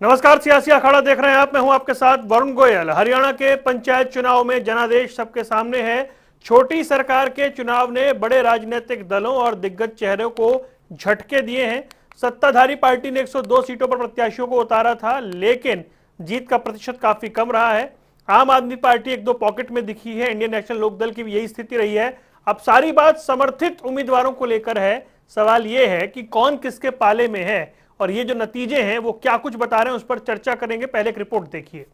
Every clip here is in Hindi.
नमस्कार, सियासी अखाड़ा देख रहे हैं आप। मैं हूं आपके साथ वरुण गोयल। हरियाणा के पंचायत चुनाव में जनादेश सबके सामने है। छोटी सरकार के चुनाव ने बड़े राजनीतिक दलों और दिग्गज चेहरों को झटके दिए हैं। सत्ताधारी पार्टी ने 102 सीटों पर प्रत्याशियों को उतारा था, लेकिन जीत का प्रतिशत काफी कम रहा है। आम आदमी पार्टी एक दो पॉकेट में दिखी है। इंडियन नेशनल लोकदल की भी यही स्थिति रही है। अब सारी बात समर्थित उम्मीदवारों को लेकर है। सवाल यह है कि कौन किसके पाले में है और ये जो नतीजे हैं वो क्या कुछ बता रहे हैं, उस पर चर्चा करेंगे। पहले एक रिपोर्ट देखिए।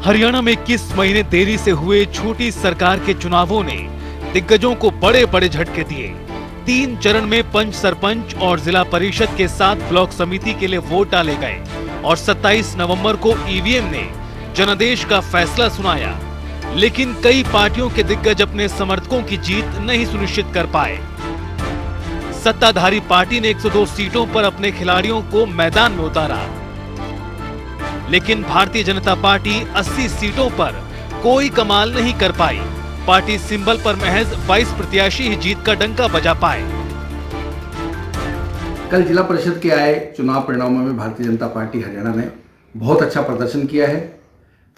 हरियाणा में 21 महीने देरी से हुए छोटी सरकार के चुनावों ने दिग्गजों को बड़े बड़े झटके दिए। 3 चरण में पंच, सरपंच और जिला परिषद के 7 ब्लॉक समिति के लिए वोट डाले गए और 27 नवंबर को ईवीएम ने जनादेश का फैसला सुनाया। लेकिन कई पार्टियों के दिग्गज अपने समर्थकों की जीत नहीं सुनिश्चित कर पाए। सत्ताधारी पार्टी ने 102 सीटों पर अपने खिलाड़ियों को मैदान में उतारा, लेकिन भारतीय जनता पार्टी 80 सीटों पर कोई कमाल नहीं कर पाई। पार्टी सिंबल पर महज 22 प्रत्याशी ही जीत का डंका बजा पाए। कल जिला परिषद के आए चुनाव परिणामों में भारतीय जनता पार्टी हरियाणा ने बहुत अच्छा प्रदर्शन किया है।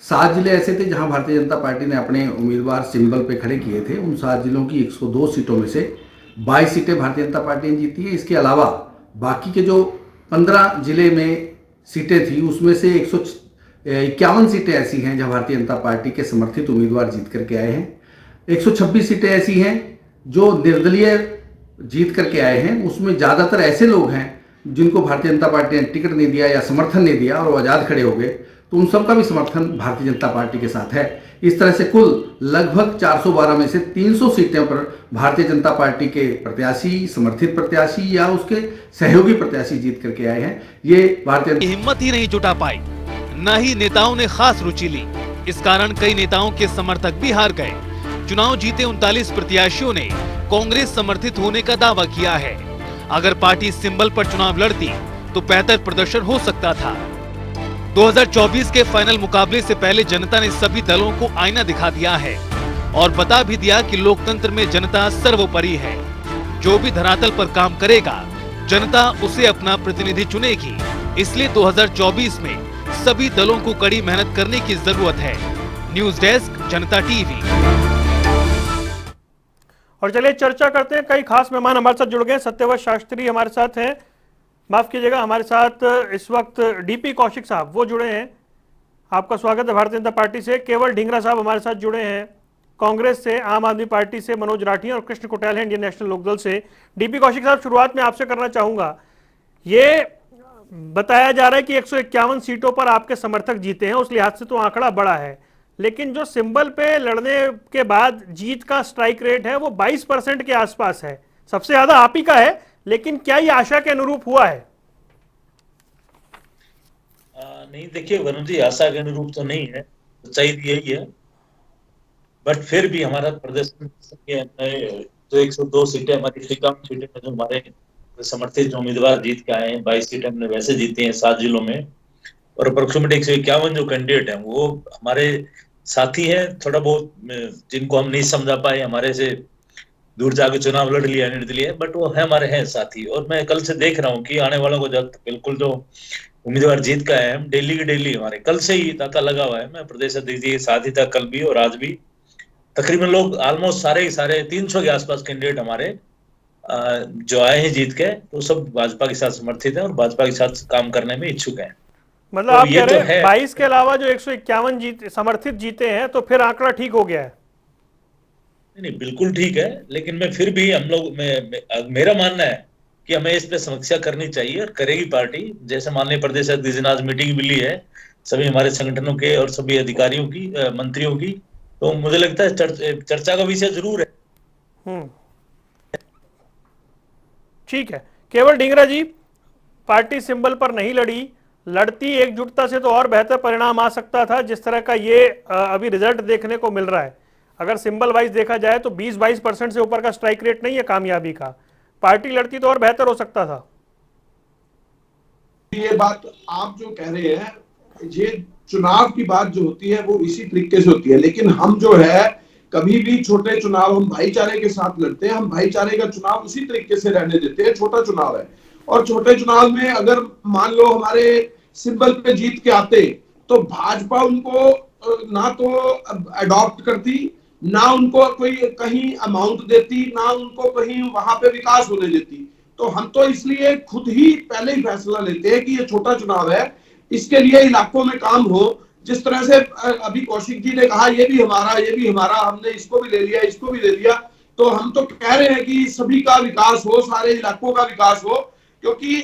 7 जिले ऐसे थे जहां भारतीय जनता पार्टी ने अपने उम्मीदवार सिंबल पे खड़े किए थे। उन 7 जिलों की 102 सीटों में से 22 सीटें भारतीय जनता पार्टी ने जीती है। इसके अलावा बाकी के जो 15 जिले में सीटें थी उसमें से 151 सीटें ऐसी हैं जहां भारतीय जनता पार्टी के समर्थित उम्मीदवार जीत करके आए हैं। 126 सीटें ऐसी हैं जो निर्दलीय जीत करके आए हैं। उसमें ज़्यादातर ऐसे लोग हैं जिनको भारतीय जनता पार्टी ने टिकट नहीं दिया या समर्थन नहीं दिया और वो आज़ाद खड़े हो गए, तो उन सबका भी समर्थन भारतीय जनता पार्टी के साथ है। इस तरह से कुल लगभग 412 में से 300 सीटें पर भारतीय जनता पार्टी के प्रत्याशी, समर्थित प्रत्याशी या उसके सहयोगी प्रत्याशी जीत करके आए हैं। ये भारतीय हिम्मत ही नहीं जुटा पाई, न ही नेताओं ने खास रुचि ली। इस कारण कई नेताओं के समर्थक भी हार गए। चुनाव जीते 39 प्रत्याशियों ने कांग्रेस समर्थित होने का दावा किया है। अगर पार्टी सिंबल पर चुनाव लड़ती तो बेहतर प्रदर्शन हो सकता था। 2024 के फाइनल मुकाबले से पहले जनता ने सभी दलों को आईना दिखा दिया है और बता भी दिया कि लोकतंत्र में जनता सर्वोपरि है। जो भी धरातल पर काम करेगा जनता उसे अपना प्रतिनिधि चुनेगी। इसलिए 2024 में सभी दलों को कड़ी मेहनत करने की जरूरत है। न्यूज डेस्क, जनता टीवी। और चलिए चर्चा करते हैं। कई खास मेहमान हमारे साथ जुड़ गए। सत्यव्रत शास्त्री हमारे साथ हैं, माफ कीजिएगा, हमारे साथ इस वक्त डीपी कौशिक साहब वो जुड़े हैं। आपका स्वागत है भारतीय जनता पार्टी से। केवल ढींगरा साहब हमारे साथ जुड़े हैं कांग्रेस से। आम आदमी पार्टी से मनोज राठी और कृष्ण कुटेल है इंडियन नेशनल लोकदल से। डीपी कौशिक साहब, शुरुआत में आपसे करना चाहूंगा, ये बताया जा रहा है कि 151 सीटों पर आपके समर्थक जीते हैं, उस लिहाज से तो आंकड़ा बड़ा है, लेकिन जो सिंबल पे लड़ने के बाद जीत का स्ट्राइक रेट है वो 22% के आसपास है। सबसे ज्यादा आप ही का है, लेकिन क्या ये आशा के अनुरूप हुआ है? नहीं, देखिए वरुण जी, आशा के अनुरूप तो नहीं है, सच्चाई यही है। बट फिर भी हमारा प्रदर्शन जो 102 सीटें हमारी, 51 सीटें जो हमारे समर्थित जो उम्मीदवार जीत के आए हैं, 22 सीटें हमने वैसे जीती हैं 7 जिलों में, और अप्रोक्सीमेट 151 जो कैंडिडेट हैं वो हमारे साथी हैं। थोड़ा बहुत जिनको हम नहीं समझा पाए, हमारे से दूर जाके चुनाव लड़ लिया, निर्दलीय, बट वो है हमारे हैं साथी। और मैं कल से देख रहा हूँ कि आने वालों को जब बिल्कुल जो उम्मीदवार जीत का है, हम डेली की डेली हमारे कल से ही तांता लगा हुआ है। मैं प्रदेश अध्यक्ष जी के साथ ही था कल भी और आज भी। तकरीबन लोग ऑलमोस्ट सारे 300 के आसपास कैंडिडेट हमारे जो आए हैं जीत के, तो सब भाजपा के साथ समर्थित है और भाजपा के साथ काम करने में इच्छुक है। मतलब आप कह रहे हैं 22 के अलावा जो 151 समर्थित जीते हैं, तो फिर आंकड़ा ठीक हो गया है? नहीं, बिल्कुल ठीक है, लेकिन मैं फिर भी हम लोग मेरा मानना है कि हमें इस पे समीक्षा करनी चाहिए और करेगी पार्टी। जैसे माननीय प्रदेश अध्यक्ष जी ने आज मीटिंग भी ली है सभी हमारे संगठनों के और सभी अधिकारियों की, मंत्रियों की, तो मुझे लगता है चर्चा का विषय जरूर है। ठीक है। केवल ढींगरा जी, पार्टी सिंबल पर नहीं लड़ती एकजुटता से तो और बेहतर परिणाम आ सकता था, जिस तरह का ये अभी रिजल्ट देखने को मिल रहा है। अगर सिंबल वाइज देखा जाए तो 20-22% से ऊपर का स्ट्राइक रेट नहीं है कामयाबी का। पार्टी लड़ती तो और बेहतर हो सकता था। ये बात आप जो कह रहे हैं, ये चुनाव की बात जो होती है वो इसी तरीके से होती है, लेकिन हम जो है कभी भी छोटे चुनाव हम भाईचारे के साथ लड़ते हैं, हम भाईचारे का चुनाव उसी तरीके से रहने देते हैं। छोटा चुनाव है और छोटे चुनाव में अगर मान लो हमारे सिंबल पे जीत के आते तो भाजपा उनको ना तो अडॉप्ट करती, ना उनको कोई कहीं अमाउंट देती, ना उनको कहीं वहां पे विकास होने देती। तो हम तो इसलिए खुद ही पहले ही फैसला लेते हैं कि ये छोटा चुनाव है, इसके लिए इलाकों में काम हो। जिस तरह से अभी कौशिक जी ने कहा ये भी हमारा, ये भी हमारा, हमने इसको भी ले लिया, इसको भी ले लिया, तो हम तो कह रहे हैं कि सभी का विकास हो, सारे इलाकों का विकास हो, क्योंकि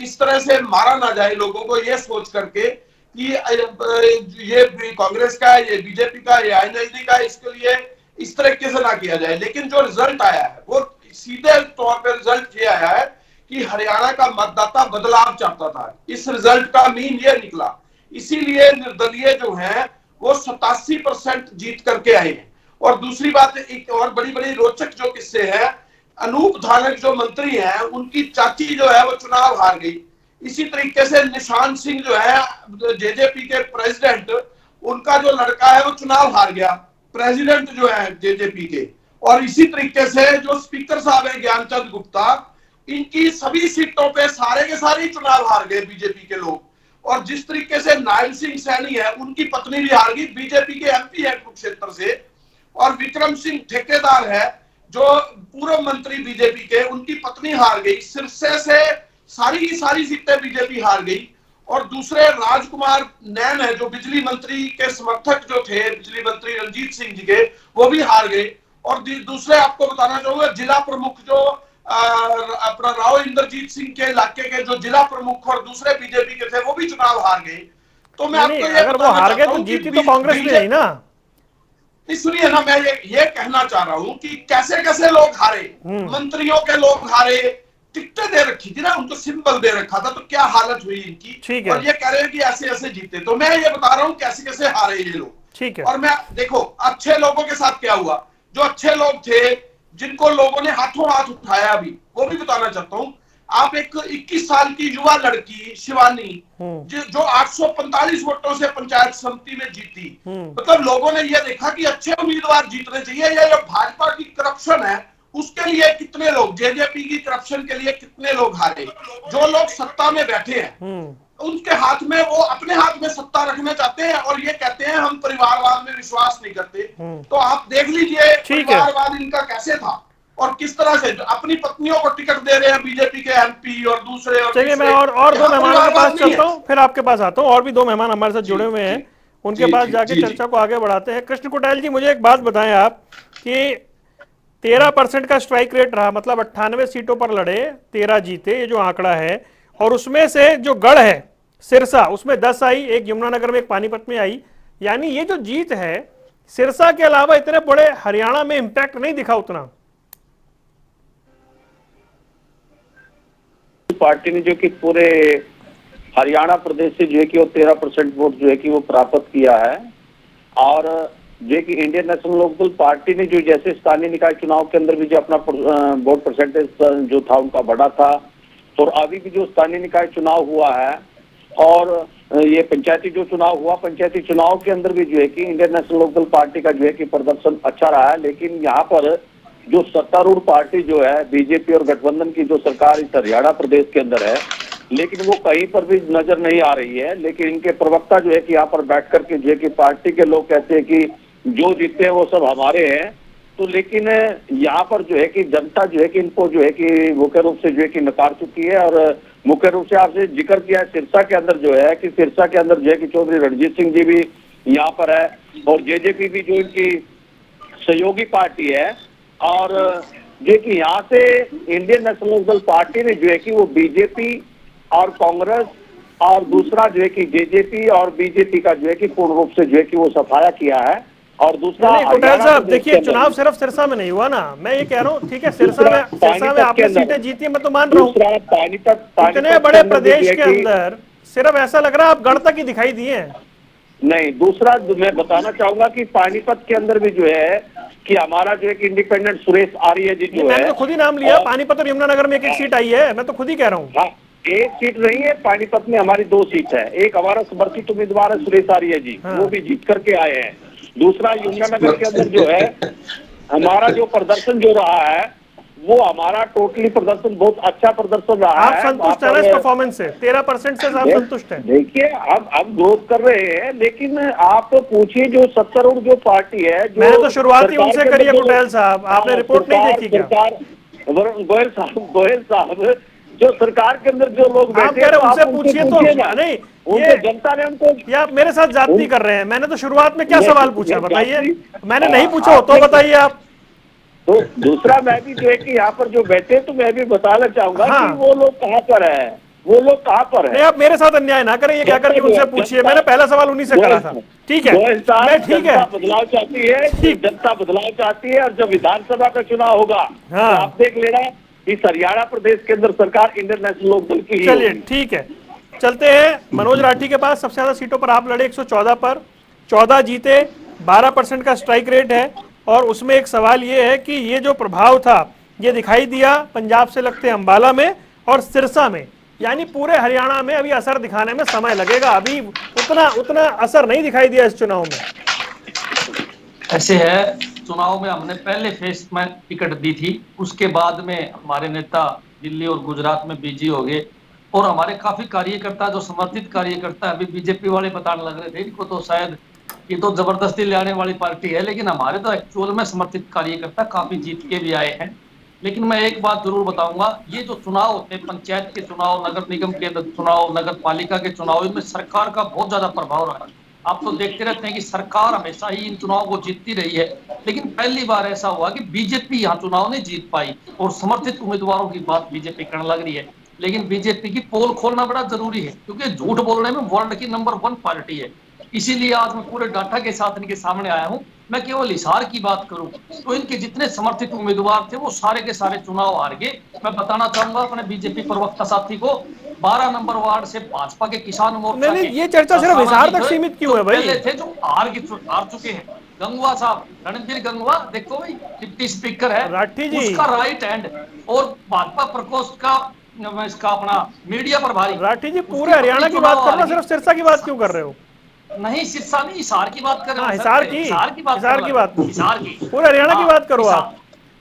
इस तरह से मारा ना जाए लोगों को ये सोच करके कि ये कांग्रेस का, ये बीजेपी का, ये आईएनएलडी का, इसके लिए इस तरीके से ना किया जाए। लेकिन जो रिजल्ट आया है वो सीधे तौर पर रिजल्ट ये आया है कि हरियाणा का मतदाता बदलाव चाहता था। इस रिजल्ट का मीन ये निकला, इसीलिए निर्दलीय जो है वो 87% जीत करके आए हैं। और दूसरी बात, एक और बड़ी बड़ी रोचक जो किस्से है, अनूप धानक जो मंत्री हैं उनकी चाची जो है वो चुनाव हार गई। इसी तरीके से निशान सिंह जो है जेजेपी के प्रेसिडेंट, उनका जो लड़का है वो चुनाव हार गया, प्रेसिडेंट जो है जेजेपी के। और इसी तरीके से जो स्पीकर साहब है ज्ञानचंद गुप्ता, इनकी सभी सीटों पे सारे के सारे चुनाव हार गए बीजेपी के लोग। और जिस तरीके से नायल सिंह सैनी है, उनकी पत्नी भी हार गई, बीजेपी के एमपी है कुरुक्षेत्र से। और विक्रम सिंह ठेकेदार है जो पूर्व मंत्री बीजेपी के, उनकी पत्नी हार गई। सिरसे से सारी की सारी सीटें बीजेपी हार गई। और दूसरे राजकुमार नैन है जो बिजली मंत्री के समर्थक जो थे, बिजली मंत्री रंजीत सिंह जी के, वो भी हार गए। और दूसरे आपको बताना चाहूंगा, जिला प्रमुख जो अपना राव इंद्रजीत सिंह के इलाके के जो जिला प्रमुख और दूसरे बीजेपी के थे, वो भी चुनाव हार गए। तो मैं आपको ये अगर वो हार गए तो जीती तो कांग्रेस में ही ना। सुनिए ना, मैं ये कहना चाह रहा हूं कि कैसे कैसे लोग हारे, मंत्रियों के लोग हारे, टिकटें दे रखी थी ना, उनको सिंबल दे रखा था, तो क्या हालत हुई इनकी। और ये कह रहे हैं कि ऐसे ऐसे जीते। तो मैं ये बता रहा हूं कैसे कैसे हारे ये लोग। ठीक है। और मैं देखो अच्छे लोगों के साथ क्या हुआ, जो अच्छे लोग थे जिनको लोगों ने हाथों हाथ उठाया, अभी वो भी बताना चाहता हूं। आप एक 21 साल की युवा लड़की शिवानी जो 845 वोटों से पंचायत समिति में जीती, मतलब लोगों ने यह देखा कि अच्छे उम्मीदवार जीतने चाहिए। ये भाजपा की करप्शन है उसके लिए कितने लोग, जेजेपी की करप्शन के लिए कितने लोग हारे। जो लोग सत्ता में बैठे हैं उनके हाथ में, वो अपने हाथ में सत्ता रखना चाहते हैं और ये कहते हैं हम परिवारवाद में विश्वास नहीं करते। तो आप देख लीजिए परिवारवाद इनका कैसे था और किस तरह से अपनी पत्नियों को टिकट दे रहे हैं बीजेपी के एमपी और दूसरे। चलिए मैं और दो मेहमानों के पास चलता हूँ, फिर आपके पास आता हूँ। और भी दो मेहमान हमारे साथ जुड़े हुए हैं, उनके पास जाके चर्चा को आगे बढ़ाते हैं। कृष्ण कुटाल जी, मुझे एक बात बताएं आप कि 13% का स्ट्राइक रेट रहा, मतलब 98 सीटों पर लड़े, 13 जीते, ये जो आंकड़ा है। और उसमें से जो गढ़ है सिरसा, उसमें 10 आई, एक यमुनानगर में, एक पानीपत में आई। यानी ये जो जीत है सिरसा के अलावा इतने बड़े हरियाणा में इंपैक्ट नहीं दिखा उतना। पार्टी ने जो कि पूरे हरियाणा प्रदेश से जो है कि वो 13% वोट जो है कि वो प्राप्त किया है। और जो कि इंडियन नेशनल लोकदल पार्टी ने जो जैसे स्थानीय निकाय चुनाव के अंदर भी जो अपना वोट परसेंटेज जो था उनका बढ़ा था, तो अभी भी जो स्थानीय निकाय चुनाव हुआ है और ये पंचायती जो चुनाव हुआ, पंचायती चुनाव के अंदर भी जो है कि इंडियन नेशनल लोकदल पार्टी का जो है कि प्रदर्शन अच्छा रहा है। लेकिन यहाँ पर जो सत्तारूढ़ पार्टी जो है बीजेपी और गठबंधन की जो सरकार इस हरियाणा प्रदेश के अंदर है, लेकिन वो कहीं पर भी नजर नहीं आ रही है। लेकिन इनके प्रवक्ता जो है कि यहाँ पर बैठ करके जो है कि पार्टी के लोग कहते हैं कि जो जीते हैं वो सब हमारे हैं। तो लेकिन यहाँ पर जो है कि जनता जो है कि इनको जो है कि मुख्य रूप से जो है कि नकार चुकी है। और मुख्य रूप से आपसे जिक्र किया है सिरसा के अंदर जो है कि सिरसा के अंदर जो है कि चौधरी रणजीत सिंह जी भी यहाँ पर है और जेजेपी भी जो इनकी सहयोगी पार्टी है। और जो कि यहाँ से इंडियन नेशनल लोकदल पार्टी ने जो है कि वो बीजेपी और कांग्रेस और दूसरा जो है कि जेजेपी और बीजेपी का जो है कि पूर्ण रूप से जो है कि वो सफाया किया है। और दूसरा कुटाल साहब देखिए, चुनाव सिर्फ सिरसा में नहीं हुआ ना, मैं ये कह रहा हूँ, ठीक है सिरसा में आपने सीटें जीती, मैं तो मान रहा हूँ। इतने बड़े प्रदेश के अंदर सिर्फ ऐसा लग रहा है आप गढ़ तक ही दिखाई दिए हैं। नहीं, दूसरा मैं बताना चाहूंगा कि पानीपत के अंदर भी जो है कि हमारा जो है कि इंडिपेंडेंट सुरेश आर्य जी जो है, मैंने तो खुद ही नाम लिया, पानीपत और यमुनानगर में एक सीट आई है, मैं तो खुद ही कह रहा हूँ। हाँ, एक सीट नहीं है, पानीपत में हमारी 2 सीट है। एक हमारा समर्थित उम्मीदवार है सुरेश आर्य जी, वो भी जीत करके आए हैं। दूसरा यमुनानगर के अंदर जो है हमारा जो प्रदर्शन जो रहा है वो हमारा टोटली प्रदर्शन बहुत अच्छा प्रदर्शन रहा आप है। संतुष्ट है इस परफॉर्मेंस से? 13% से आप संतुष्ट हैं? देखिए अब ग्रोथ कर रहे हैं, लेकिन आप पूछिए जो सत्तारूढ़ जो पार्टी है, जो मैंने तो शुरुआत ही सरकार उनसे के करी है अंदर जो- पटेल साहब, आपने रिपोर्ट नहीं देखी क्या? गोयल साहब जो सरकार के अंदर जो लोग आप बैठे कह रहे हैं, उनसे आप पूछिए तो पूछिए ना। नहीं, उनको ये जनता ने उनको या आप मेरे साथ जाती कर रहे हैं? मैंने तो शुरुआत में क्या ये- सवाल पूछा ये बताइए? जाति- मैंने नहीं पूछा हो तो आपने- बताइए आप। तो दूसरा मैं भी जो है कि यहाँ पर जो बैठे तो मैं भी बताना चाहूंगा हाँ। कि वो लोग कहाँ पर है, वो लोग कहाँ पर नहीं, है। आप मेरे साथ अन्याय ना करें, ये क्या करके उनसे पूछिए। मैंने पहला सवाल उन्हीं से करा था। ठीक है, गोयल साहब, मैं ठीक है, जनता बदलाव चाहती है, ठीक। जनता बदलाव चाहती है, और जब विधानसभा का चुनाव होगा हाँ। तो आप देख लेना इस हरियाणा प्रदेश के अंदर सरकार इंडियन नेशनल लोकदल की ही चलिए होगी। ठीक है। चलते हैं मनोज राठी के पास। सबसे ज्यादा सीटों पर आप लड़े 114 पर, 14 जीते, 12% का स्ट्राइक रेट है। और उसमें एक सवाल ये है कि ये जो प्रभाव था ये दिखाई दिया पंजाब से लगते अंबाला में और सिरसा में, यानी पूरे हरियाणा में अभी असर दिखाने में समय लगेगा। अभी उतना असर नहीं दिखाई दिया इस चुनाव में। ऐसे है, चुनाव में हमने पहले फेज में टिकट दी थी, उसके बाद में हमारे नेता दिल्ली और गुजरात में बिजी हो गए, और हमारे काफी कार्यकर्ता जो समर्थित कार्यकर्ता अभी बीजेपी वाले बताने लग रहे थे इनको तो शायद ये तो जबरदस्ती ले आने वाली पार्टी है, लेकिन हमारे तो एक्चुअल में समर्थित कार्यकर्ता काफी जीत के भी आए हैं। लेकिन मैं एक बात जरूर बताऊंगा, ये जो चुनाव होते हैं, पंचायत के चुनाव, नगर निगम के चुनाव, नगर पालिका के चुनाव, इनमें सरकार का बहुत ज्यादा प्रभाव रहा है। आप तो देखते रहते हैं कि सरकार हमेशा ही इन चुनाव को जीतती रही है, लेकिन पहली बार ऐसा हुआ कि बीजेपी यहाँ चुनाव नहीं जीत पाई और समर्थित उम्मीदवारों की बात बीजेपी करने लग रही है। लेकिन बीजेपी की पोल खोलना बड़ा जरूरी है, क्योंकि झूठ बोलने में वर्ल्ड की नंबर 1 पार्टी है। इसीलिए आज मैं पूरे डाटा के साथ इनके सामने आया हूं। मैं केवल हिसार की बात करूं तो इनके जितने समर्थित उम्मीदवार थे वो सारे के सारे चुनाव हार गए। मैं बताना चाहूंगा अपने बीजेपी प्रवक्ता साथी को, 12 नंबर वार्ड से भाजपा के किसान मोर्चा नहीं, के ये चर्चा सिर्फ हिसार तक जो सीमित क्यों है भाई? पहले थे जो हार चुके हैं। गंगवा साहब, रणधीर गंगवा, देखो भाई डिप्टी स्पीकर है, राठी जी। उसका राइट हैंड और भाजपा प्रकोष्ठ का इसका अपना मीडिया प्रभारी। राठी जी, पूरे उसकी हरियाणा की चुनाव बात करना, हार गई। सिर्फ सिरसा की बात क्यों कर रहे हो? नहीं, सिरसा नहीं, हिसार की बात कर रहे हाँ, हो। हिसार की बात पूरे हरियाणा की बात करो आप।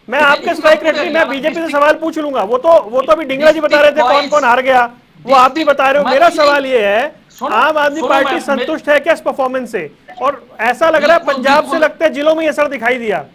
मैं आपके स्ट्राइक रेट की, मैं बीजेपी से सवाल पूछ लूंगा। वो तो अभी डिंगरा जी बता रहे थे कौन कौन हार गया, वो आप भी बता रहे हो। मेरा सवाल ये है, आम आदमी पार्टी संतुष्ट है क्या इस परफॉर्मेंस से? और ऐसा लग रहा है पंजाब से लगते जिलों में ये असर दिखाई दिया।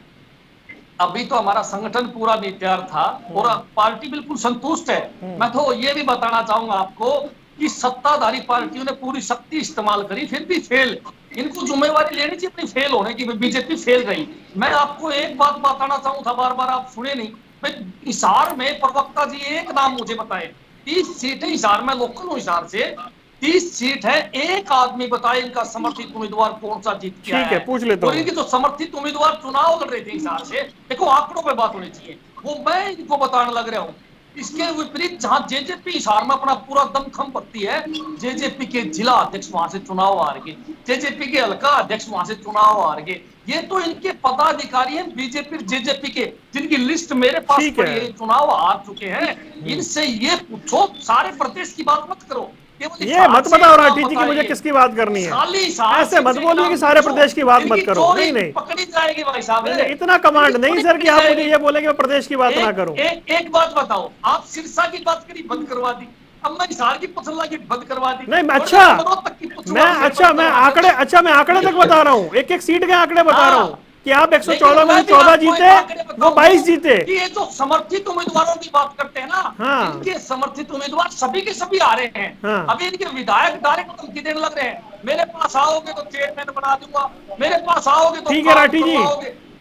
अभी तो हमारा संगठन पूरा तैयार था और पार्टी बिल्कुल संतुष्ट है। मैं तो ये भी बताना चाहूंगा आपको कि सत्ताधारी पार्टियों ने पूरी शक्ति इस्तेमाल करी, फिर भी फेल। इनको जिम्मेवारी लेनी चाहिए अपनी फेल होने की, बीजेपी फेल गई। मैं आपको एक बात बताना चाहूँ था, बार बार आप सुने नहीं। मैं हिसार में प्रवक्ता जी एक नाम मुझे बताए, 30 सीटें हिसार में, लोकल हूँ हिसार से, 30 सीट है, एक आदमी बताए इनका समर्थित उम्मीदवार कौन सा जीत के आया ठीक है, पूछ लेता हूं। और इनकी जो समर्थित उम्मीदवार चुनाव लड़ रहे थे हिसार से, देखो आंकड़ों पे बात होनी चाहिए, वो मैं इनको बताने लग रहा हूँ। इसके विपरीत जहां जेजेपी हिसार में अपना पूरा दमखम भरती है, जेजेपी के जिला अध्यक्ष वहां से चुनाव हार गए, जेजेपी के हल्का अध्यक्ष वहां से चुनाव हार गए। ये तो इनके पदाधिकारी हैं बीजेपी जेजेपी के, जिनकी लिस्ट मेरे पास ठीक है। पड़ी है, चुनाव हार चुके हैं। इनसे ये पूछो, सारे प्रदेश की बात मत करो, ये मत बताओ राठी जी की मुझे किसकी बात करनी है। ऐसे मत बोलिए कि सारे प्रदेश की बात मत करो। नहीं नहीं, पकड़ी जाएगी भाई साहब। इतना कमांड नहीं सर कि आप मुझे ये बोले कि मैं प्रदेश की बात ना करूं। एक बात बताओ, आप सिरसा की बात करी, बंद करवा दी, अब मैं हिसार की पुछला की बंद करवा दी। नहीं, मैं आंकड़े तक बता रहा हूँ, एक एक सीट के आंकड़े बता रहा हूँ कि आप 114 में 14 जीते, वो 22 जीते। ये जो समर्थित उम्मीदवारों की बात करते हैं ना, हाँ। इनके समर्थित उम्मीदवार सभी के सभी आ रहे हैं। हाँ। अभी इनके विधायक डायरेक्ट धमकी देने लग रहे हैं, मेरे पास आओगे तो चेयरमैन बना दूंगा, मेरे पास आओगे तो ठीक है राठी जी।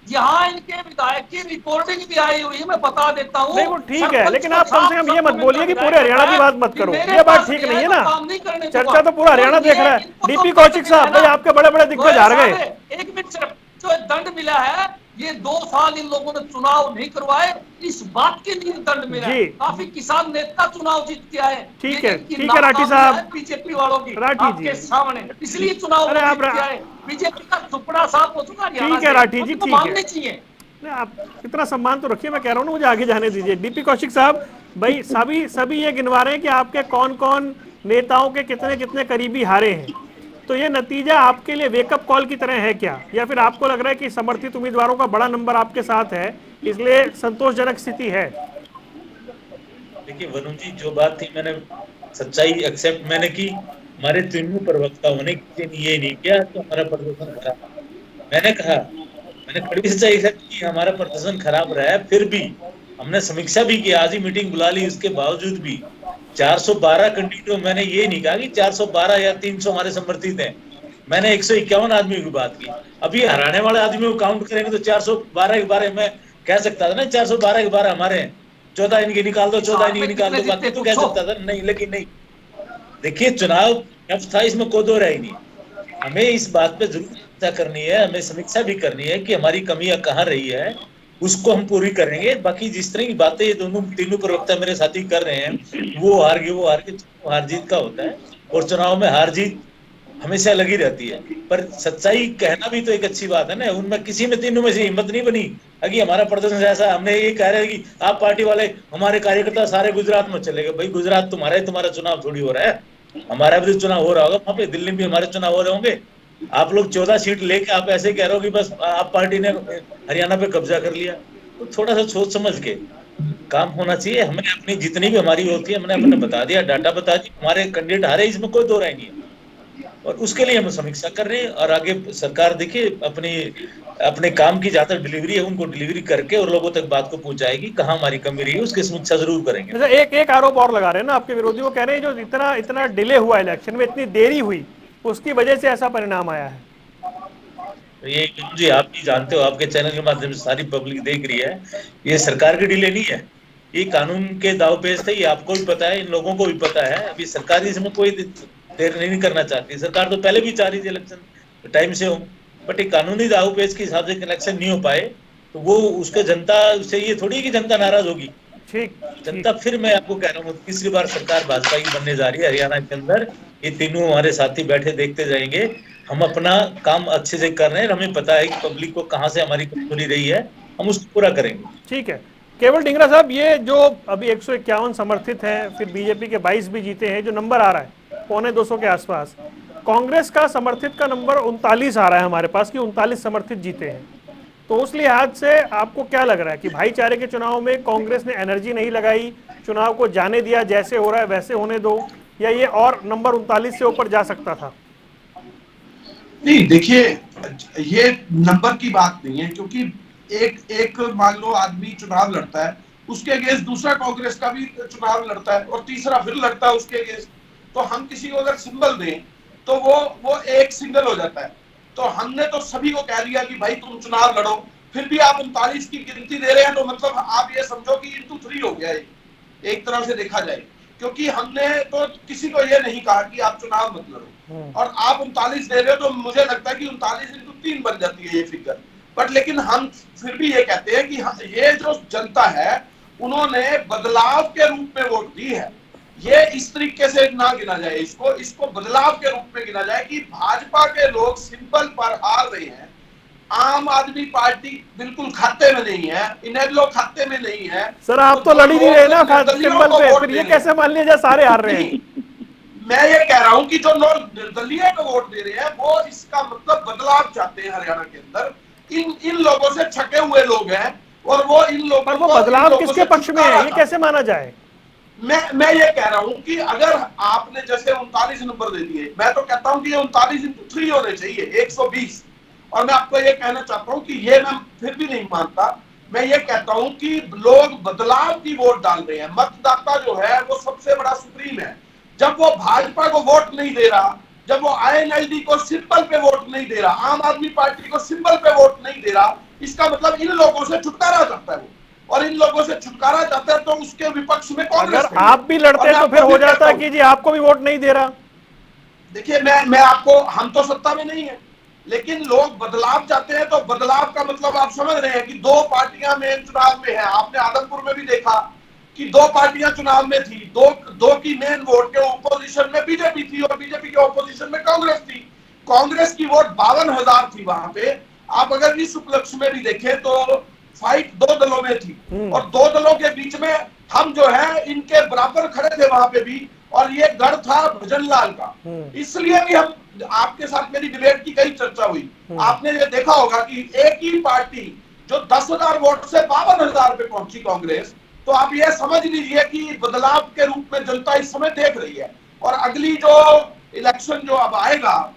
यहाँ इनके विधायक की रिकॉर्डिंग भी आई हुई है, मैं बता देता हूँ। नहीं वो ठीक है, लेकिन आप कम से कम ये मत बोलिए कि पूरे हरियाणा की बात मत करो, ये बात ठीक नहीं है ना। चर्चा तो पूरा हरियाणा देख रहा है। डीपी कौशिक साहब, भाई आपके बड़े बड़े दिग्गज हार गए। एक मिनट सिर्फ, जो दंड मिला है, ये 2 साल इन लोगों ने चुनाव नहीं करवाए, इस बात के लिए दंड मिला है। काफी किसान नेता चुनाव जीत के आए। ठीक है राठी साहब, बीजेपी वालों की राठी जी आपके सामने, इसलिए चुनाव अरे आप बीजेपी का टुकड़ा साफ हो चुका। ठीक है राठी जी, ठीक मानने है। चाहिए। आप इतना सम्मान तो रखिए, मैं कह रहा हूँ ना, मुझे आगे जाने दीजिए। डीपी कौशिक साहब, भाई सभी ये गिनवा रहे हैं कि आपके कौन कौन नेताओं के कितने कितने करीबी हारे हैं। तो ये नतीजा आपके लिए वेकअप कॉल की तरह है क्या, या फिर आपको लग रहा है कि समर्थित उम्मीदवारों का बड़ा नंबर आपके साथ है इसलिए संतोषजनक स्थिति है? देखिए वरुण जी, जो बात थी मैंने सच्चाई एक्सेप्ट मैंने की। हमारे तीनों प्रवक्ताओं ने किसी ने ये नहीं किया कि हमारा प्रदर्शन खराब। मैंने कहा, मैंने कड़ी सच्चाई एक्सेप्ट की, हमारा प्रदर्शन खराब रहा है, फिर भी हमने समीक्षा भी की, आज ही मीटिंग बुला ली, उसके बावजूद भी 412 कैंडिडेटों, मैंने ये नहीं कहा कि 412 या 300 हमारे समर्थित हैं। मैंने 151 आदमी की बात की। अभी हराने वाले आदमियों को काउंट करेंगे तो 412 के बारे में कह सकता था ना, 412 के बारे हमारे हैं, 14 इनके निकाल दो, 14 इनके निकाल दो, बाकी तो कह सकता था नहीं। लेकिन नहीं, देखिए चुनाव टफ था, इसमें कोई दो राय नहीं। हमें इस बात पे जरूर चर्चा करनी है, हमें समीक्षा भी करनी है कि हमारी कमियां कहाँ रही है, उसको हम पूरी करेंगे। बाकी जिस तरह की बातें ये दोनों तीनों प्रवक्ता मेरे साथी कर रहे हैं, वो हार गए, हार जीत का होता है, और चुनाव में हार जीत हमेशा लगी रहती है। पर सच्चाई कहना भी तो एक अच्छी बात है ना। उनमें किसी में तीनों में से हिम्मत नहीं बनी कि हमारा प्रदर्शन ऐसा, हमने ये कह रहे हैं कि आप पार्टी वाले, हमारे कार्यकर्ता सारे गुजरात में चले गए। भाई गुजरात तुम्हारा चुनाव थोड़ी हो रहा है, हमारा भी चुनाव हो रहा होगा वहां पे, दिल्ली में भी हमारे चुनाव हो रहे होंगे। आप लोग 14 सीट लेके आप ऐसे कह रहे हो कि बस आप पार्टी ने हरियाणा पे कब्जा कर लिया। तो थोड़ा सा सोच समझ के काम होना चाहिए। हमने अपनी जितनी भी हमारी होती है हमने बता दिया, डाटा बता दी, हमारे कैंडिडेट हारे, इसमें कोई दो राय नहीं है। और उसके लिए हम समीक्षा कर रहे हैं, और आगे सरकार देखिए अपने काम की जहां तक डिलीवरी है उनको डिलीवरी करके और लोगों तक बात को पहुंचाएगी, कहां हमारी कमी रही है उसकी समीक्षा जरूर करेंगे। अच्छा, एक आरोप और लगा रहे हैं ना आपके विरोधी, वो कह रहे हैं जो इतना डिले हुआ इलेक्शन में, इतनी देरी हुई, उसकी वजह से ऐसा परिणाम आया है। ये जी आप भी जानते हो, आपके चैनल के माध्यम से सारी पब्लिक देख रही है, ये सरकार की डिले नहीं है, ये कानून के दावपेच थे, ये आपको भी पता है, इन लोगों को भी पता है। अभी सरकार इसमें कोई देर नहीं करना चाहती, सरकार तो पहले भी चाह रही थी इलेक्शन टाइम से हो, बट एक कानूनी दावपेच के हिसाब से इलेक्शन नहीं हो पाए, तो वो उसके जनता से ये थोड़ी कि जनता नाराज होगी। ठीक, जनता, फिर मैं आपको कह रहा हूँ, तीसरी बार सरकार भाजपा की बनने जा रही है हरियाणा के अंदर। ये तीनों हमारे साथी बैठे देखते जाएंगे, हम अपना काम अच्छे से कर रहे हैं, हमें पता है कि पब्लिक को कहाँ से हमारी कमजोरी रही है, हम उसको पूरा करेंगे। ठीक है। केवल डिंगरा साहब, ये जो अभी 151 समर्थित हैं, फिर बीजेपी के 22 भी जीते हैं, जो नंबर आ रहा है 250 के आसपास, कांग्रेस का समर्थित का नंबर 39 आ रहा है हमारे पास कि 39 समर्थित जीते हैं। तो उस लिहाज से आपको क्या लग रहा है कि भाईचारे के चुनाव में कांग्रेस ने एनर्जी नहीं लगाई, चुनाव को जाने दिया, जैसे हो रहा है वैसे होने दो, या ये और नंबर 39 से ऊपर जा सकता था? नहीं, देखिए ये नंबर की बात नहीं है, क्योंकि एक मान लो आदमी चुनाव लड़ता है, उसके अगेंस्ट दूसरा कांग्रेस का भी चुनाव लड़ता है और तीसरा फिर लड़ता है उसके अगेंस्ट। तो हम किसी को अगर सिंबल दें तो वो एक सिंगल हो जाता है। तो हमने तो सभी को कह दिया कि भाई तुम चुनाव लड़ो, फिर भी आप 39 की गिनती दे रहे हैं, तो मतलब आप ये समझो कि into 3 हो गया है एक तरह से देखा जाए, क्योंकि हमने तो किसी को ये नहीं कहा कि आप चुनाव मत लड़ो, और आप 39 दे रहे हो, तो मुझे लगता है कि 39 into 3 बन जाती है ये फिगर। बट लेकिन हम फिर भी ये कहते हैं कि ये जो जनता है उन्होंने बदलाव के रूप में वोट दी है। ये इस तरीके से ना गिना जाए, इसको बदलाव के रूप में गिना जाए कि भाजपा के लोग सिंबल पर हार रहे हैं, आम आदमी पार्टी बिल्कुल खाते में नहीं है, इनेलो खाते में नहीं है। सर आप तो लड़ ही नहीं रहे ना सिंबल पे, फिर ये कैसे मान लिया जाए सारे हार रहे हैं? मैं ये कह रहा हूं कि जो लोग निर्दलीय को वोट दे रहे हैं वो इसका मतलब बदलाव चाहते हैं हरियाणा के अंदर। इन लोगों से छके हुए लोग हैं, और वो इन लोगों पर वो बदलाव किसके पक्ष में है, ये कैसे माना जाए? मैं ये कह रहा हूं कि अगर आपने जैसे 39 नंबर दे दिए, मैं तो कहता हूं कि ये 39 into 3 होने चाहिए, 120। और मैं आपको ये कहना चाहता हूं कि ये मैं फिर भी नहीं मानता। मैं ये कहता हूं कि लोग बदलाव की वोट डाल रहे हैं। मतदाता जो है वो सबसे बड़ा सुप्रीम है। जब वो भाजपा को वोट नहीं दे रहा, जब वो INLD को सिंबल पे वोट नहीं दे रहा, आम आदमी पार्टी को सिंबल पे वोट नहीं दे रहा, इसका मतलब इन लोगों से छुटकारा चाहता है वो, और इन लोगों से छुटकारा चाहता है तो उसके विपक्ष में कांग्रेस। अगर आप भी लड़ते तो फिर हो जाता कि जी आपको भी वोट नहीं दे रहा। देखिए मैं आपको, हम तो सत्ता में नहीं है, लेकिन लोग बदलाव चाहते हैं, तो बदलाव का मतलब आप समझ रहे हैं कि दो पार्टियां मेन चुनाव में है। आपने आदमपुर में भी देखा कि दो पार्टियां चुनाव में थी, दो की मेन वोट के ओपोजिशन में बीजेपी थी और बीजेपी के ओपोजिशन में कांग्रेस थी। कांग्रेस की वोट 52,000 थी वहां पे। आप अगर इस उपलक्ष्य में भी देखें तो फाइट दो दलों में थी, और दो दलों के बीच में हम जो है इनके बराबर खड़े थे वहां पे भी, और ये गढ़ था भजन लाल का। इसलिए भी हम आपके साथ मेरी डिबेट की कई चर्चा हुई, आपने ये देखा होगा कि एक ही पार्टी जो 10,000 वोट से 52,000 पे पहुंची कांग्रेस, तो आप ये समझ लीजिए कि बदलाव के रूप में जनता इस समय देख रही है। और अगली जो इलेक्शन जो अब आएगा,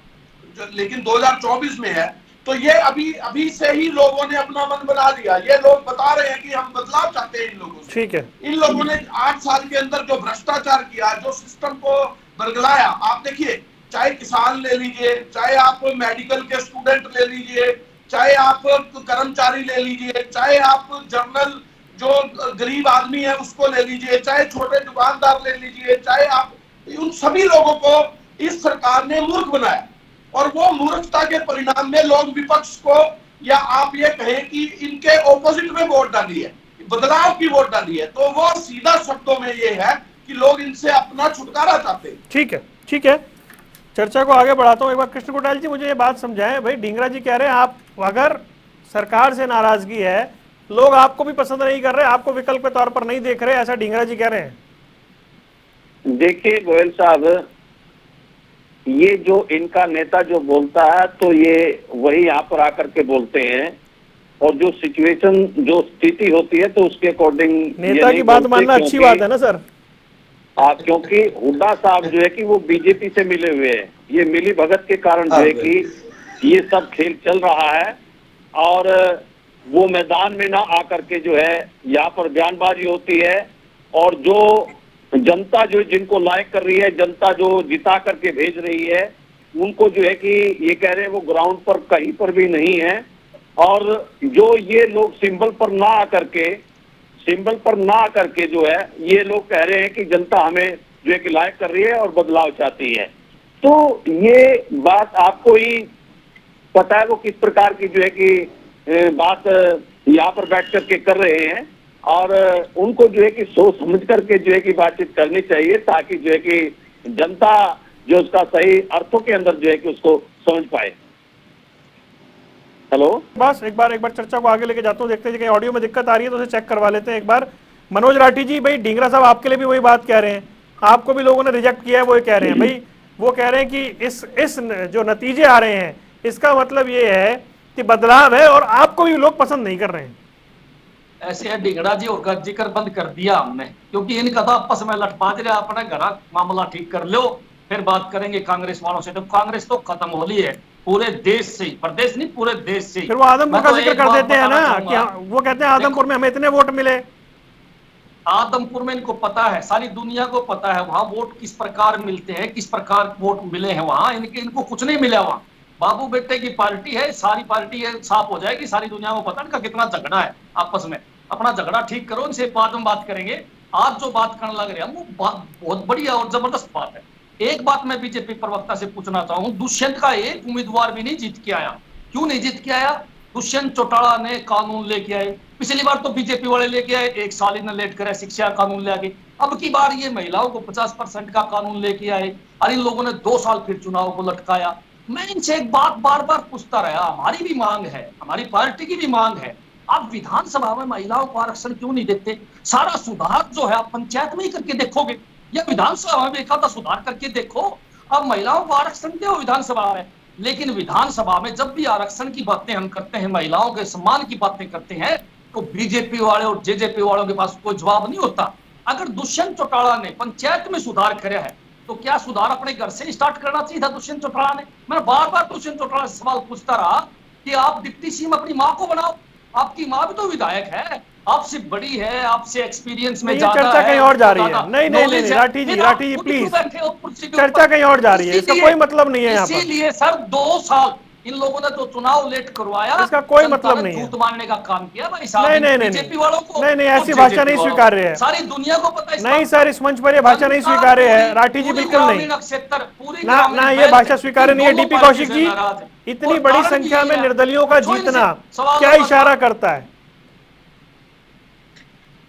लेकिन 2024 में है, तो ये अभी से ही लोगों ने अपना मन बना लिया। ये लोग बता रहे हैं कि हम बदलाव चाहते हैं इन लोगों से। ठीक है। इन लोगों ने 8 साल के अंदर जो भ्रष्टाचार किया, जो सिस्टम को बरगलाया, आप देखिए, चाहे किसान ले लीजिए, चाहे आप मेडिकल के स्टूडेंट ले लीजिए, चाहे आप कर्मचारी ले लीजिए, चाहे आप जर्नल जो गरीब आदमी है उसको ले लीजिए, चाहे छोटे दुकानदार ले लीजिए, चाहे आप, उन सभी लोगों को इस सरकार ने मूर्ख बनाया। और वो मूर्खता के परिणाम में लोग विपक्ष को, या आप ये कहें कि इनके ऑपोजिट में वोट डाली है, बदलाव की वोट डाली है। तो वो सीधा शब्दों में ये है कि लोग इनसे अपना छुटकारा चाहते हैं। ठीक है, ठीक है, चर्चा को आगे बढ़ाता हूं। एक बार कृष्ण कोटाल जी मुझे ये बात समझाएं, भाई ढींगरा जी कह रहे हैं आप अगर सरकार से नाराजगी है, लोग आपको भी पसंद नहीं कर रहे, आपको विकल्प के तौर पर नहीं देख रहे, ऐसा ढींगरा जी कह रहे हैं। देखिए गोयल साहब, ये जो इनका नेता जो बोलता है तो ये वही यहाँ पर आकर के बोलते हैं, और जो सिचुएशन, जो स्थिति होती है तो उसके अकॉर्डिंग नेता की बात मानना अच्छी बात है ना सर। क्योंकि हुड्डा साहब जो है कि वो बीजेपी से मिले हुए हैं, ये मिली भगत के कारण जो है कि ये सब खेल चल रहा है। और वो मैदान में ना आकर के जो है यहाँ पर बयानबाजी होती है, और जो जनता जो जिनको लाइक कर रही है, जनता जो जिता करके भेज रही है, उनको जो है कि ये कह रहे हैं वो ग्राउंड पर कहीं पर भी नहीं है। और जो ये लोग सिंबल पर ना आकर के जो है ये लोग कह रहे हैं कि जनता हमें जो है कि लाइक कर रही है और बदलाव चाहती है। तो ये बात आपको ही पता है वो किस प्रकार की जो है कि बात यहाँ पर बैठ करके कर रहे हैं, और उनको जो है कि सोच समझ करके जो है कि बातचीत करनी चाहिए, ताकि जो है कि जनता जो उसका सही अर्थों के अंदर जो है कि उसको समझ पाए। हेलो, बस एक बार चर्चा को आगे लेके जाता हूँ, देखते हैं कहीं ऑडियो में दिक्कत आ रही है तो उसे चेक करवा लेते हैं एक बार। मनोज राठी जी, भाई ढींगरा साहब आपके लिए भी वही बात कह रहे हैं, आपको भी लोगों ने रिजेक्ट किया है, वो कह रहे हैं भाई, वो कह रहे हैं कि इस जो नतीजे आ रहे हैं इसका मतलब ये है कि बदलाव है और आपको भी लोग पसंद नहीं कर रहे हैं। ऐसे है ढींगरा जी, और जिक्र बंद कर दिया हमने, क्योंकि इनका तो आपस में लठबाज रहे, अपना घर मामला ठीक कर लो फिर बात करेंगे कांग्रेस वालों से। तो कांग्रेस तो खत्म हो ली है पूरे देश से, प्रदेश नहीं पूरे देश से। फिर वो आदमपुर का जिक्र कर देते हैं ना कि वो कहते हैं आदमपुर में हमें इतने वोट मिले। आदमपुर में इनको पता है, सारी दुनिया को पता है वहां वोट किस प्रकार मिलते हैं, किस प्रकार वोट मिले हैं वहां। इनको कुछ नहीं मिला वहां, बाबू बेटे की पार्टी है, सारी पार्टी है, साफ हो जाएगी, सारी दुनिया को पता इनका कितना झगड़ा है आपस में। अपना झगड़ा ठीक करो, इनसे बाद में बात करेंगे। आज जो बात करने लग रहे हैं वो बात बहुत बढ़िया और जबरदस्त बात है। एक बात मैं बीजेपी प्रवक्ता से पूछना चाहूँ, दुष्यंत का एक उम्मीदवार भी नहीं जीत के आया। क्यों नहीं जीत के आया? दुष्यंत चौटाला ने कानून लेके आए, पिछली बार तो बीजेपी वाले लेके आए, 1 साल इन्हें लेट करे, शिक्षा कानून ले आगे। अब की बार ये महिलाओं को 50% का कानून लेके आए, और इन लोगों ने 2 साल फिर चुनाव को लटकाया। मैं इनसे एक बात बार बार पूछता रहा, हमारी भी मांग है, हमारी पार्टी की भी मांग है, आप विधानसभा में महिलाओं को आरक्षण क्यों नहीं देते? सारा सुधार जो है आप पंचायत में ही करके देखोगे, या विधानसभा में एक आधा सुधार करके देखो। अब महिलाओं को आरक्षण दो विधानसभा में, लेकिन विधानसभा में जब भी आरक्षण की बातें हम करते हैं, महिलाओं के सम्मान की बातें करते हैं, तो बीजेपी वाले और जेजेपी वालों के पास कोई जवाब नहीं होता। अगर दुष्यंत चौटाला ने पंचायत में सुधार किया है, तो क्या सुधार अपने घर से स्टार्ट करना चाहिए था दुष्यंत चौटाला ने? मैं बार बार दुष्यंत चौटाला से सवाल पूछता रहा कि आप डिप्टी सीएम अपनी माँ को बनाओ, आपकी माँ भी तो विधायक है, आपसे बड़ी है, आपसे एक्सपीरियंस में ज्यादा है। चर्चा कहीं और जा रही है। नहीं राठी जी प्लीज, चर्चा कहीं और जा रही है, इसका कोई मतलब नहीं है यहाँ पर। इसीलिए सर 2 साल इन लोगों ने जो चुनाव लेट करवाया, इसका कोई मतलब नहीं है। झूठ मारने का काम किया भाई साहब। नहीं बीजेपी वालों को नहीं, ऐसी भाषा नहीं स्वीकार रहे हैं, सारी दुनिया को पता है। नहीं सर, इस मंच पर ये भाषा नहीं स्वीकार है राठी जी, बिल्कुल नहीं ना, ये भाषा स्वीकार नहीं है। डीपी कौशिक जी, इतनी बड़ी संख्या में निर्दलियों का जीतना क्या इशारा करता है?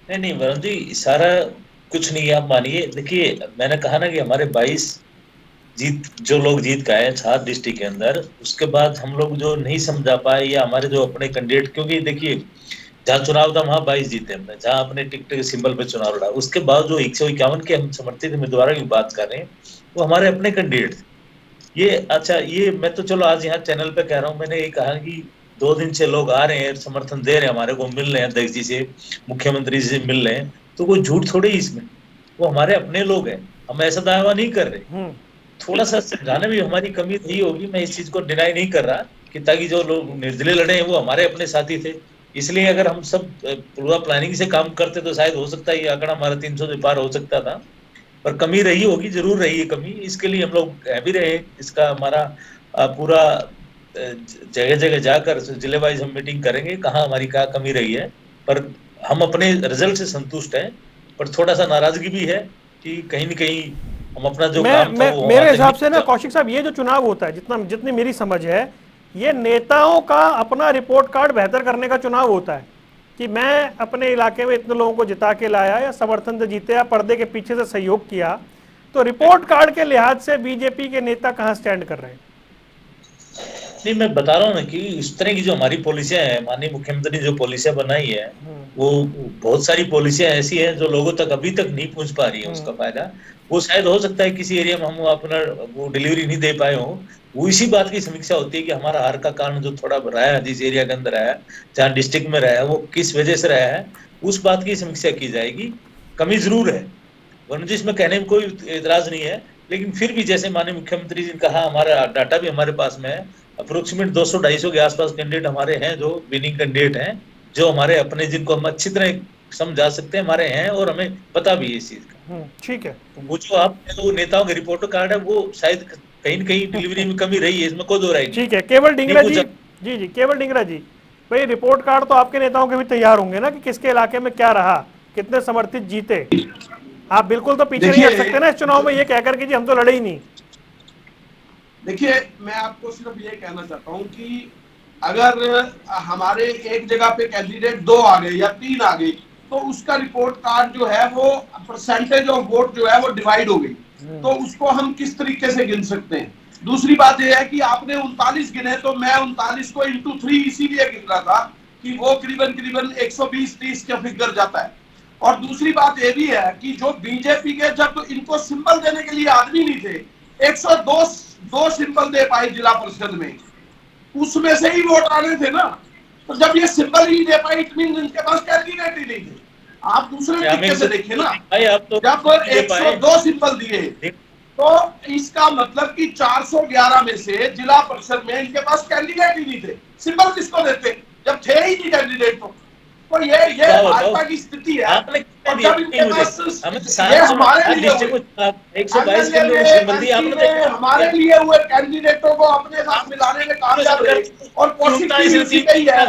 नहीं वरुण जी, सारा कुछ नहीं है, आप मानिए। देखिए मैंने कहा ना कि हमारे 22 जो लोग जीत के आए 7 डिस्ट्रिक्ट के अंदर, उसके बाद हम लोग जो नहीं समझा पाए, या हमारे जो अपने कैंडिडेट, क्योंकि देखिए जहाँ चुनाव था वहां 22 जीते हमने, जहाँ अपने टिकट के सिंबल पे चुनाव लड़ा। उसके बाद जो 151 के हम समर्थित उम्मीदवारों की बात कर रहे हैं, वो हमारे अपने कैंडिडेट थे। ये अच्छा, ये मैं तो चलो आज यहाँ चैनल पे कह रहा हूँ, मैंने ये कहा कि 2 दिन से लोग आ रहे हैं, समर्थन दे रहे हैं, हमारे को मिल रहे हैं, अध्यक्ष जी से, मुख्यमंत्री से मिल रहे हैं, तो कोई झूठ थोड़ी इसमें, वो हमारे अपने लोग हैं, हम ऐसा दावा नहीं कर रहे। थोड़ा सा समझाने में हमारी कमी रही होगी, मैं इस चीज को डिनाई नहीं कर रहा कि ताकि जो लोग निर्दलीय लड़े हैं वो हमारे अपने साथी थे, इसलिए अगर हम सब पूरा प्लानिंग से काम करते तो शायद हो सकता है ये आंकड़ा हमारा 300 से पार हो सकता था, पर कमी रही होगी, जरूर रही है कमी, इसके लिए हम लोग कह भी रहे, इसका हमारा पूरा जगह जगह जाकर जिले वाइज हम मीटिंग करेंगे कहाँ हमारी क्या कमी रही है, पर हम अपने रिजल्ट से संतुष्ट हैं, पर थोड़ा सा नाराजगी भी है कि कहीं न कहीं हम अपना जो काम था वो मेरे हिसाब से ना कौशिक साहब, ये जो चुनाव होता है, जितनी मेरी समझ है, ये नेताओं का अपना रिपोर्ट कार्ड बेहतर करने का चुनाव होता है कि मैं अपने इलाके में इतने लोगों को जिता के लाया या समर्थन से जीते या पर्दे के पीछे से सहयोग किया, तो रिपोर्ट कार्ड के लिहाज से बीजेपी के नेता कहां स्टैंड कर रहे हैं? नहीं, मैं बता रहा हूँ ना कि इस तरह की जो हमारी पॉलिसियां हैं, माननीय मुख्यमंत्री ने जो पॉलिसियां बनाई है, वो बहुत सारी पॉलिसियां ऐसी हैं जो लोगों तक अभी तक नहीं पहुंच पा रही है उसका फायदा। वो शायद हो सकता है किसी एरिया में हम अपना वो डिलीवरी नहीं दे पाए हो, वो इसी बात की समीक्षा होती है कि हमारा हार का कारण जो थोड़ा रहा है, जिस एरिया के अंदर है, जहाँ डिस्ट्रिक्ट में रहा है, वो किस वजह से रहा है, उस बात की समीक्षा की जाएगी। कमी जरूर है, वरना जिसमें कहने में कोई एतराज नहीं है, लेकिन फिर भी जैसे माननीय मुख्यमंत्री जी ने कहा, हमारा डाटा भी हमारे पास में है, अप्रोक्सीमेट 200-250 के आसपास कैंडिडेट हमारे हैं जो विनिंग कैंडिडेट हैं, जो हमारे अपने, जिनको हम अच्छी तरह समझा सकते हैं, हमारे हैं और हमें पता भी है इस चीज का। ठीक है, वो जो आप वो नेताओं के रिपोर्ट कार्ड है, वो शायद कहीं न कहीं डिलीवरी में कमी रही है, इसमें कोई दो राय नहीं। ठीक है, केवल डिंगरा जी, जी केवल डिंगरा जी, भाई रिपोर्ट कार्ड तो आपके नेताओं के भी तैयार होंगे ना कि किसके इलाके में क्या रहा, कितने समर्थित जीते। आप बिल्कुल तो पीछे नहीं हट सकते ना इस चुनाव में ये कहकर कि जी हम तो लड़े ही नहीं। देखिए, मैं आपको सिर्फ ये कहना चाहता हूं कि अगर हमारे एक जगह पे कैंडिडेट 2 आ गए या 3 आ गए, तो उसका रिपोर्ट कार्ड जो है वो परसेंटेज ऑफ वोट जो है वो डिवाइड हो गई, तो उसको हम किस तरीके से गिन सकते हैं। दूसरी बात यह है कि आपने 39 गिने, तो मैं 39 को इंटू 3 इसीलिए गिन रहा था कि वो करीबन 120-30 का फिगर जाता है। और दूसरी बात यह भी है कि जो बीजेपी के, जब इनको सिंबल देने के लिए आदमी नहीं थे, 102 सिंबल दे पाए जिला परिषद में, उसमें से ही वोट आने थे ना, तो जब ये सिंबल ही दे पाए, इट मीन इनके पास कैंडिडेट ही नहीं थे। आप दूसरे तरीके से देखिए ना, जब 102 सिंबल दिए, तो इसका मतलब कि 411 में से जिला परिषद में इनके पास कैंडिडेट ही नहीं थे। सिंबल किसको देते जब थे ही नहीं कैंडिडेट? तो ये भाजपा की स्थिति है। और जब इनके पास ये हमारे लिए हमारे लिए हुए कैंडिडेटों को अपने साथ मिलाने में कामयाब रहे, और पॉसिबिलिटी कही है,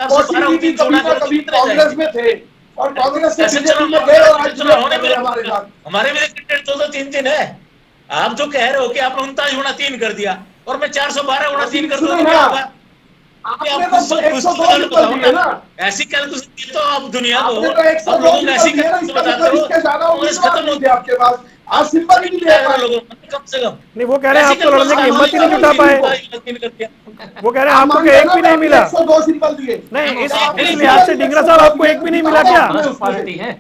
पॉसिबिलिटी कभी ना कभी कांग्रेस में थे और कांग्रेस से बीजेपी में गए और आज हमारे साथ। हमारे में कैंडिडेट 203 है। आप जो कह रहे हो कि आपने 39 गुणा 3 कर दिया और मैं 412 गुणा 3 कर दूं, क्या होगा? आपने तो 102 कर दिए ना। ऐसी कैलकुलेशन तो आप दुनिया को, आपने तो 102 ऐसी कैलकुलेशन बताते हो, इसके ज्यादा खत्म हो गया आपके पास। आज सिंपल ही नहीं दे पाए लोगों, कम से कम नहीं। वो कह रहे हैं आप तो लड़ने की हिम्मत ही नहीं जुटा पाए। वो कह रहे हैं आपको एक भी नहीं मिला। 102 सिंपल दिए नहीं, इस लिहाज से डिंगरा साहब आपको एक भी नहीं मिला क्या? पार्टी है,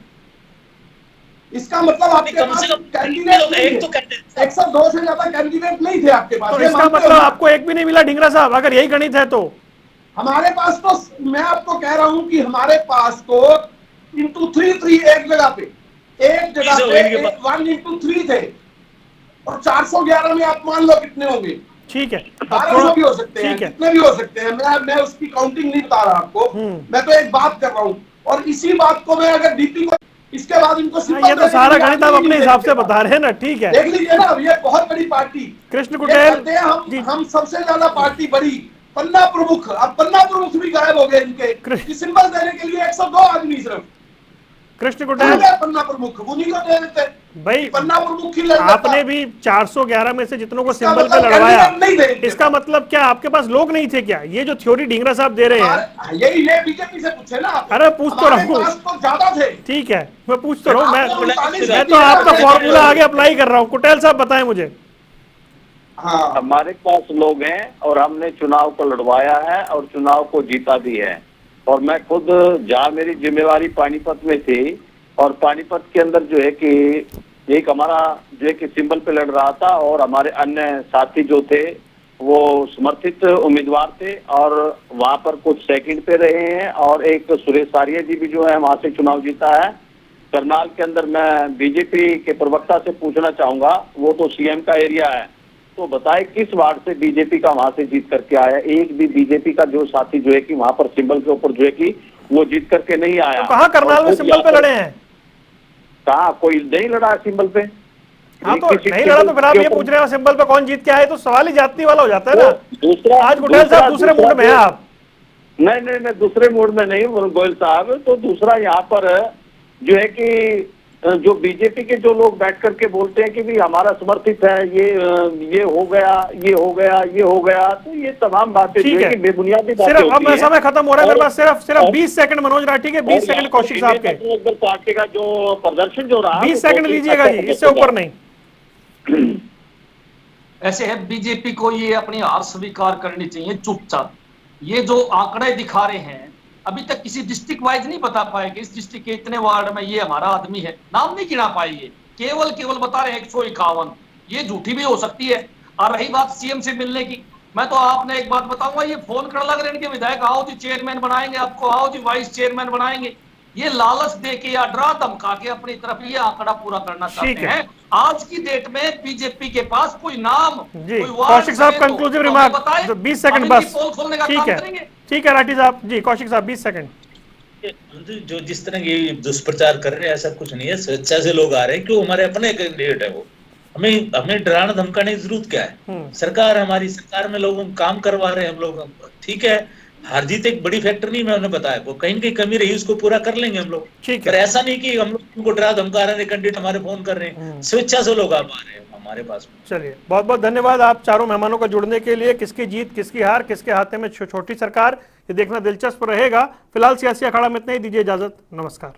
इसका मतलब आपके पास कैंडिडेट एक तो 102 से ज्यादा कैंडिडेट नहीं थे आपके पास। तो इसका मतलब आपको एक भी नहीं मिला डिंगरा साहब, अगर यही गणित है तो? हमारे पास तो, मैं आपको कह रहा हूं कि हमारे पास तो इंटू 3 एक जगह पे 1 इंटू 3 थे, और 411 में आप मान लो कितने होंगे। ठीक है, 1200 भी हो सकते हैं, कितने भी हो सकते हैं, मैं उसकी काउंटिंग नहीं बता रहा आपको, मैं तो एक बात कर रहा हूं। और इसी बात को मैं अगर डीपी को, इसके बाद इनको ये तो सारा गणित आप अपने हिसाब से बता रहे हैं ना। ठीक है, देख लीजिए ना, ये बहुत बड़ी पार्टी कृष्ण कुटेल, हम सबसे ज्यादा पार्टी बड़ी, पन्ना प्रमुख, अब पन्ना प्रमुख भी गायब हो गए इनके, सिंबल देने के लिए 102 आदमी सिर्फ। कृष्ण कुटेल पन्ना प्रमुख उन्हीं को दे देते भाई। पन्ना प्रमुख ही आपने भी 411 में से जितनों को सिंबल पे लड़वाया, इसका मतलब क्या आपके पास लोग नहीं थे क्या? ये जो थ्योरी डिंगरा साहब दे रहे हैं, ये बीजेपी से पूछे ना। अरे पूछ तो रहा हूँ, तो ज्यादा थे। ठीक है, मैं पूछ तो रहा हूँ, मैं तो आपका फॉर्मूला आगे अप्लाई कर रहा हूँ। कुटेल साहब बताएं मुझे। हाँ, हमारे पास लोग हैं और हमने चुनाव को लड़वाया है और चुनाव को जीता भी है। और मैं खुद, जहाँ मेरी जिम्मेवारी पानीपत में थी, और पानीपत के अंदर जो है कि एक हमारा जो है कि सिंबल पे लड़ रहा था और हमारे अन्य साथी जो थे वो समर्थित उम्मीदवार थे और वहां पर कुछ सेकंड पे रहे हैं और एक सुरेश आर्य जी भी जो है वहां से चुनाव जीता है। करनाल के अंदर मैं बीजेपी के प्रवक्ता से पूछना चाहूंगा, वो तो सीएम का एरिया है, तो बताए किस वार्ड से बीजेपी का वहां से जीत करके आया। एक भी बीजेपी का जो साथी जो है कि वहां पर सिंबल के ऊपर जो है कि वो जीत करके नहीं आया। तो कहाँ करनाल में सिंबल पे लड़े हैं? कहा कोई नहीं लड़ा है सिंबल पे। हाँ तो नहीं लड़ा तो फिर आप ये पूछ रहे हैं सिंबल पे कौन जीत के आए, तो सवाल ही जाति वाला हो जाता है ना। दूसरा आज गुटेल साहब दूसरे मूड में हैं आप। नहीं दूसरे मूड में नहीं गोयल साहब। तो दूसरा यहाँ पर जो है कि जो बीजेपी के जो लोग बैठ करके बोलते हैं कि भी हमारा समर्थित है, ये हो गया, ये हो गया, ये हो गया, तो ये तमाम बातें जो है कि बेबुनियादी बातें सिर्फ अब होती हैं। समय खत्म हो रहा है मेरे पास, सिर्फ 20 सेकंड मनोज राठी के, 20 सेकंड कौशिक साहब के। नेशनल पार्टी का जो प्रदर्शन जो रहा 20 सेकंड लीजिएगा जी, इससे ऊपर नहीं। ऐसे है बीजेपी को ये अपनी हार स्वीकार करनी चाहिए चुपचाप। ये जो आंकड़े दिखा रहे हैं अभी तक किसी डिस्ट्रिक्ट वाइज नहीं बता पाए कि इस डिस्ट्रिक्ट के इतने वार्ड में ये हमारा आदमी है, नाम नहीं गिना पाएंगे, केवल बता रहे हैं 151। ये झूठी भी हो सकती है। और रही बात सीएम से मिलने की, मैं तो आपने एक बात बताऊंगा, ये फोन कर लग रहे हैं इनके विधायक, आओ जी चेयरमैन बनाएंगे आपको, आओ जी वाइस चेयरमैन बनाएंगे। ये लालच देके या डरा धमका के अपनी तरफ ये आंकड़ा पूरा करना चाहते हैं। आज की डेट में बीजेपी के पास कोई नाम, जी कोई वार्ड कौशिक साहब समेत कंक्लूसिव तो रिमार्क, बताएं, 20 सेकंड हम इनकी बस। पोल खोलने का ठीक काम है, करेंगे। ठीक है राठी साहब जी, कौशिक साहब 20 सेकंड। जो जिस तरह की दुष्प्रचार कर रहे हैं ऐसा कुछ नहीं है, स्वेच्छा से लोग आ रहे हैं, क्यों हमारे अपने कैंडिडेट है वो। हमें डराना धमकाने की जरूरत क्या है? सरकार हमारी, सरकार में लोगों को काम करवा रहे हैं हम लोग। ठीक है, हार जीत एक बड़ी फैक्टर नहीं, मैं उन्हें बताया वो कहीं कहीं कमी रही उसको पूरा कर लेंगे हम लोग। ठीक पर है, ऐसा नहीं कि हम लोग उनको डरा धमका रहे हैं, कैंडिडेट हमारे फोन कर रहे हैं, स्वेच्छा से लोग आ पा रहे हैं हमारे पास में। चलिए बहुत बहुत धन्यवाद आप चारों मेहमानों का जुड़ने के लिए। किसकी जीत किसकी हार, किसके हाथ में छोटी सरकार, ये देखना दिलचस्प रहेगा। फिलहाल सियासी अखाड़ा में इतना ही, दीजिए इजाजत, नमस्कार।